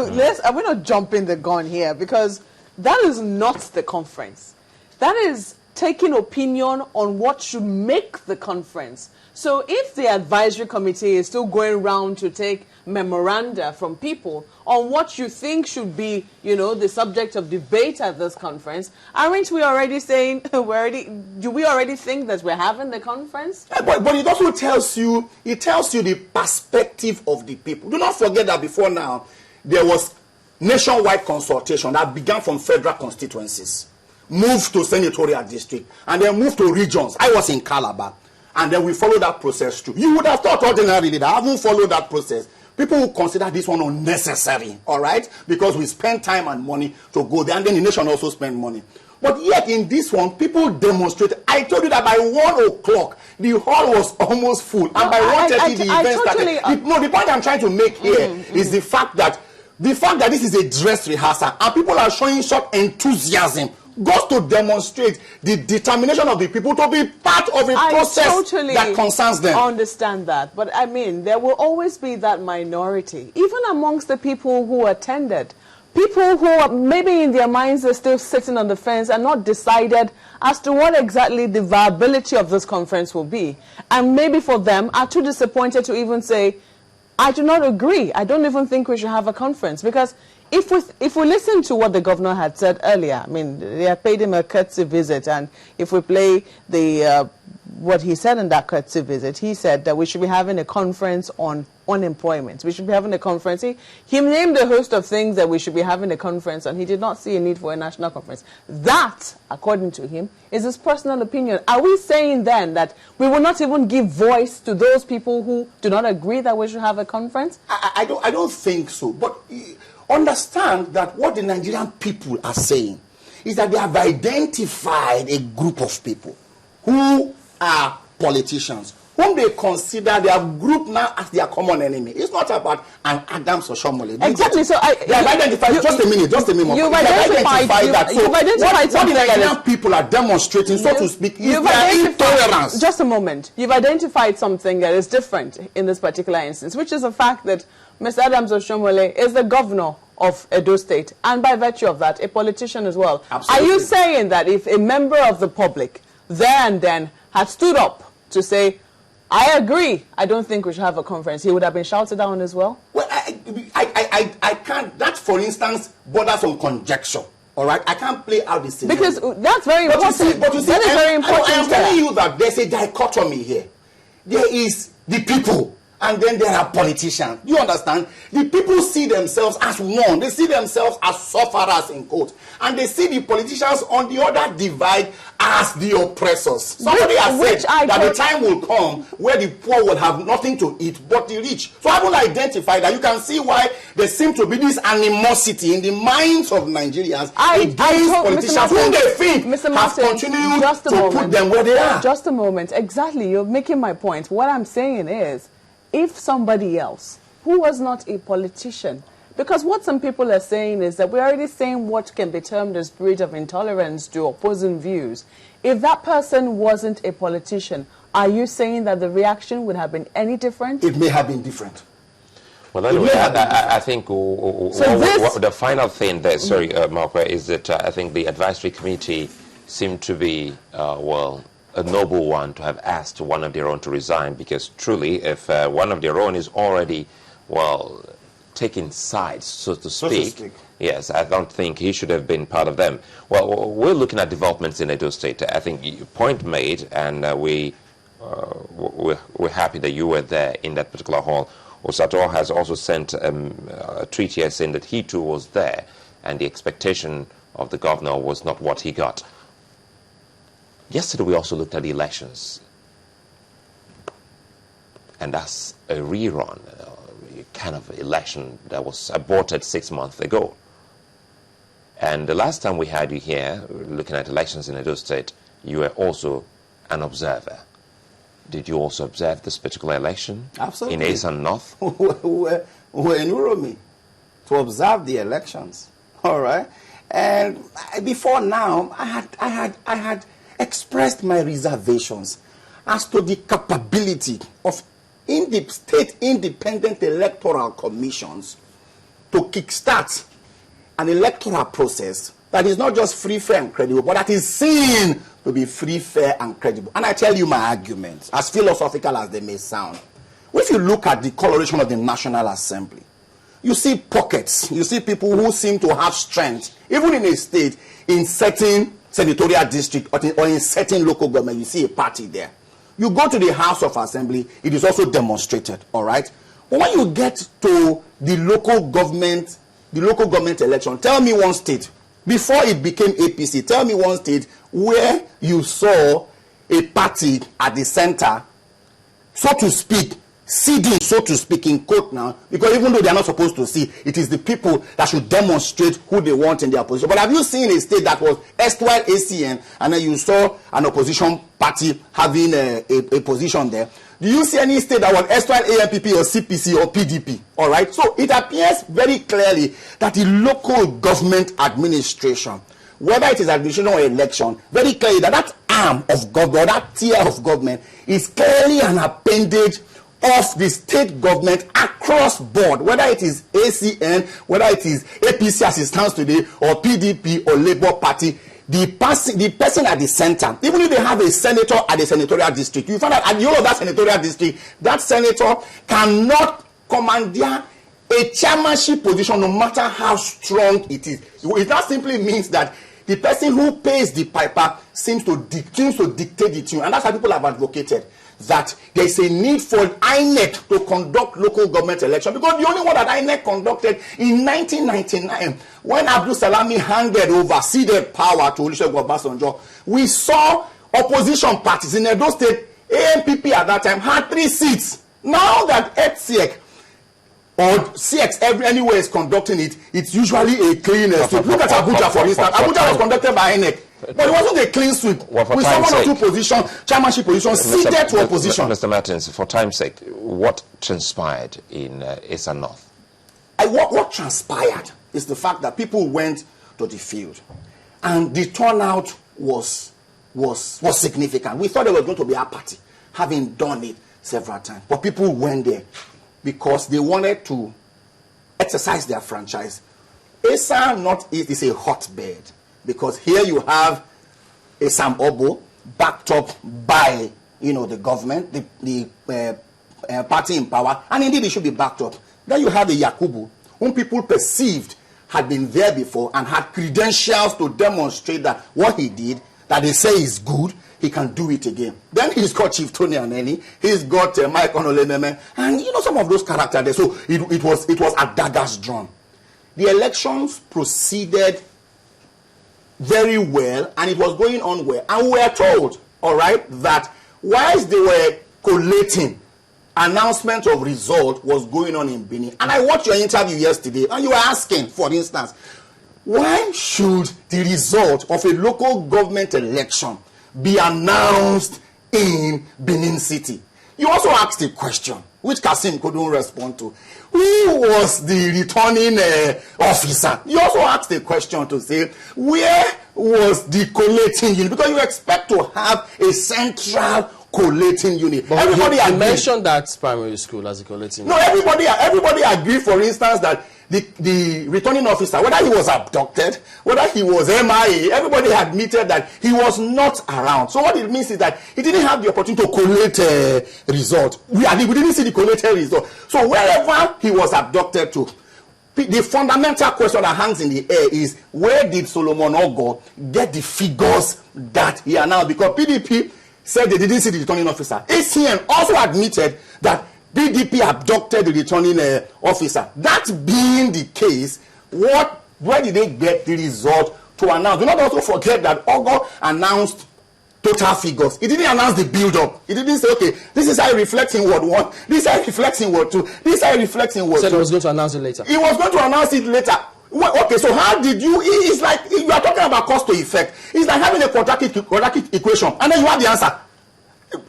are we not jumping the gun here? Because that is not the conference. That is taking opinion on what should make the conference. So if the advisory committee is still going around to take memoranda from people on what you think should be, the subject of debate at this conference, aren't we already saying, do we already think that we're having the conference? Yeah, but it also tells you the perspective of the people. Do not forget that before now, there was nationwide consultation that began from federal constituencies, moved to senatorial district, and then moved to regions. I was in Calabar. And then we follow that process too. You would have thought ordinarily that I haven't followed that process. People will consider this one unnecessary, all right? Because we spend time and money to go there, and then the nation also spend money. But yet in this one, people demonstrate. I told you that by 1 o'clock, the hall was almost full. And by 1:30, the event started. The point I'm trying to make here is the fact that this is a dress rehearsal, and people are showing such enthusiasm, goes to demonstrate the determination of the people to be part of a process that concerns them. I understand that. But I mean, there will always be that minority, even amongst the people who attended. People who are maybe in their minds are still sitting on the fence and not decided as to what exactly the viability of this conference will be. And maybe for them are too disappointed to even say, I do not agree. I don't even think we should have a conference. Because if we listen to what the governor had said earlier, I mean, they had paid him a courtesy visit, and if we play the what he said in that courtesy visit, he said that we should be having a conference on unemployment. We should be having a conference. He named a host of things that we should be having a conference on. He did not see a need for a national conference. That, according to him, is his personal opinion. Are we saying then that we will not even give voice to those people who do not agree that we should have a conference? I don't think so. But understand that what the Nigerian people are saying is that they have identified a group of people who are politicians, whom they consider their group now as their common enemy. It's not about an Adams or Shomole. Exactly. So they have identified. Just a minute. You've identified that. So what the Nigerian people are demonstrating, so to speak, is their intolerance. Just a moment. You've identified something that is different in this particular instance, which is the fact that Mr. Adams Oshomole is the governor of Edo State, and by virtue of that, a politician as well. Absolutely. Are you saying that if a member of the public there and then had stood up to say, I agree, I don't think we should have a conference, he would have been shouted down as well? Well, I can't. That, for instance, borders on conjecture. All right, I can't play out the scenario. Because that's very important. But you see, very important. I'm telling you that there's a dichotomy here. There is the people, and then there are politicians. You understand? The people see themselves as one. They see themselves as sufferers, in quote. And they see the politicians on the other divide as the oppressors. Somebody has said that the time will come where the poor will have nothing to eat but the rich. So I will identify that. You can see why there seems to be this animosity in the minds of Nigerians against politicians whom they think have continued to put them where they are. Just a moment. Exactly. You're making my point. What I'm saying is, if somebody else who was not a politician, because what some people are saying is that we're already saying what can be termed a spirit of intolerance to opposing views. If that person wasn't a politician, are you saying that the reaction would have been any different? It may have been different. Well, anyway, I think the final thing there, sorry, Markwa, is that I think the advisory committee seemed to be, a noble one to have asked one of their own to resign, because truly, if one of their own is already, taking sides, so to speak, yes, I don't think he should have been part of them. Well, we're looking at developments in Edo State. I think point made, and we're happy that you were there in that particular hall. Osato has also sent a tweet here saying that he too was there, and the expectation of the governor was not what he got. Yesterday we also looked at the elections, and that's a rerun, kind of election that was aborted 6 months ago. And the last time we had you here, looking at elections in Edo State, you were also an observer. Did you also observe this particular election? Absolutely. In Esan North? We're in Uromi to observe the elections. All right. And before now, I had expressed my reservations as to the capability of state independent electoral commissions to kickstart an electoral process that is not just free, fair, and credible, but that is seen to be free, fair, and credible. And I tell you my arguments, as philosophical as they may sound. If you look at the coloration of the National Assembly, you see pockets, you see people who seem to have strength, even in a state, in certain senatorial district or in certain local government, you see a party there. You go to the House of Assembly, it is also demonstrated, all right? But when you get to the local government election, tell me one state, before it became APC, tell me one state where you saw a party at the center, so to speak, ceding, so to speak, in quote now, because even though they are not supposed to see, it is the people that should demonstrate who they want in their position. But have you seen a state that was erstwhile ACN, and then you saw an opposition party having a position there? Do you see any state that was erstwhile ANPP or CPC or PDP? All right. So it appears very clearly that the local government administration, whether it is administration or election, very clearly that arm of government, that tier of government, is clearly an appendage of the state government across board, whether it is ACN, whether it is APC as it stands today, or PDP or Labour Party. The person at the center, even if they have a senator at the senatorial district, you find out at the whole of that senatorial district, that senator cannot commandeer a chairmanship position no matter how strong it is. It that simply means that the person who pays the piper seems to dictate the tune, and that's how people have advocated that there is a need for INEC to conduct local government election, because the only one that INEC conducted in 1999, when Abdul Salami handed over, ceded power to Olusegun Obasanjo, we saw opposition parties in Edo State. ANPP at that time had 3 seats. Now that EDSIEC or CX anywhere is conducting it, it's usually a clean sweep. Look at Abuja, for instance. Abuja was conducted by INEC. But it wasn't a clean sweep. With some 1 or 2 positions, chairmanship positions, ceded to opposition. Mr. Martins, for time's sake, what transpired in Esa North? What transpired is the fact that people went to the field, and the turnout was significant. We thought there was going to be apathy, having done it several times. But people went there because they wanted to exercise their franchise. Esa North is a hotbed, because here you have a Sam Obo backed up by, the government, the party in power, and indeed it should be backed up. Then you have the Yakubu, whom people perceived had been there before and had credentials to demonstrate that what he did, that they say is good, he can do it again. Then he's got Chief Tony Aneni, he's got Mike Onolememe, and some of those characters there. So it was at daggers drawn. The elections proceeded very well, and it was going on well. And we were told, all right, that whilst they were collating, announcement of result was going on in Benin. And I watched your interview yesterday, and you were asking, for instance, why should the result of a local government election be announced in Benin City? You also asked a question, which Kasim couldn't respond to. Who was the returning officer? You also asked a question to say, where was the collating unit? Because you expect to have a central collating unit. But everybody mentioned that primary school as a collating unit. No, everybody agreed, for instance, that the returning officer, whether he was abducted, whether he was MIA, everybody admitted that he was not around. So what it means is that he didn't have the opportunity to collate a result. We didn't see the collated result. So wherever he was abducted to, the fundamental question that hangs in the air is, where did Solomon Ogo get the figures that he announced? Because PDP said they didn't see the returning officer. ACN also admitted that PDP abducted the returning officer. That being the case, where did they get the result to announce? Do not also forget that Ogo announced total figures. He didn't announce the build-up. He didn't say, okay, this is how it reflects in Ward 1, this is how it reflects in Ward 2, this is how it reflects in Ward 2. He said he was going to announce it later. He was going to announce it later. Well, okay, so how did you? It's like you are talking about cost to effect. It's like having a quadratic equation, and then you have the answer.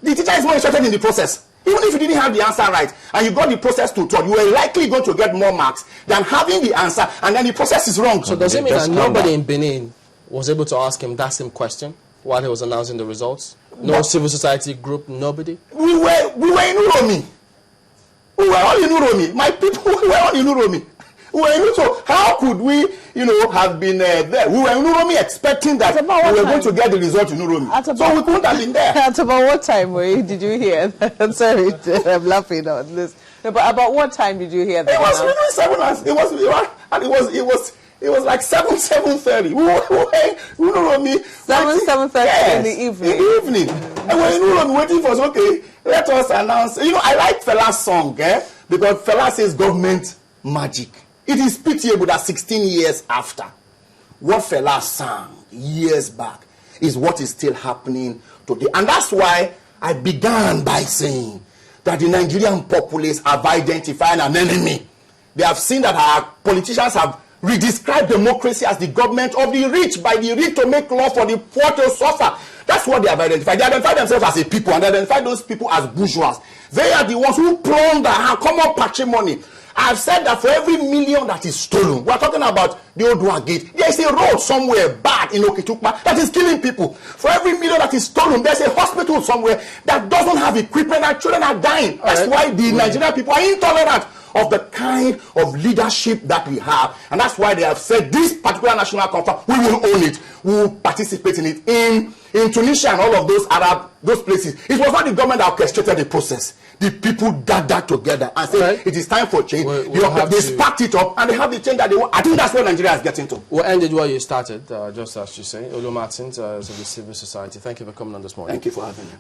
The teacher is more interested in the process. Even if you didn't have the answer right, and you got the process to third, you were likely going to get more marks than having the answer, and then the process is wrong. So does it mean that nobody in Benin was able to ask him that same question while he was announcing the results? No civil society group, nobody? We were in Uromi. We were all in Uromi. My people, we were all in Uromi. So how could we, have been there? We were in Uromi expecting that we were going to get the result in Uromi. So we couldn't have been there. At about what time did you hear? I'm sorry, I'm laughing on this. No, but about what time did you hear that? It was between 7 and it was like 7:30. We were in Uromi. 7:30 in the evening. In the evening. And we're in Uromi waiting for us. Okay, let us announce. I like Fela's song, because Fela says government magic. It is pitiable that 16 years after, what Fela sang years back is what is still happening today. And that's why I began by saying that the Nigerian populace have identified an enemy. They have seen that our politicians have redescribed democracy as the government of the rich, by the rich to make law for the poor to suffer. That's what they have identified. They identify themselves as a people, and they identify those people as bourgeois. They are the ones who plunder and come up patrimony. I've said that for every million that is stolen, we're talking about the Odua Gate, there is a road somewhere bad in Okitukpa that is killing people. For every million that is stolen, there's a hospital somewhere that doesn't have equipment and children are dying. That's why the Nigerian people are intolerant of the kind of leadership that we have. And that's why they have said this particular national conference, we will own it. We will participate in it. In Tunisia and all of those places, it was not the government that orchestrated the process. The people gathered together and said, it is time for change. They sparked it up and they have the change that they want. I think that's what Nigeria is getting to. We'll end it where you started, just as you say. Olu Martins, of the civil society. Thank you for coming on this morning. Thank you for having me.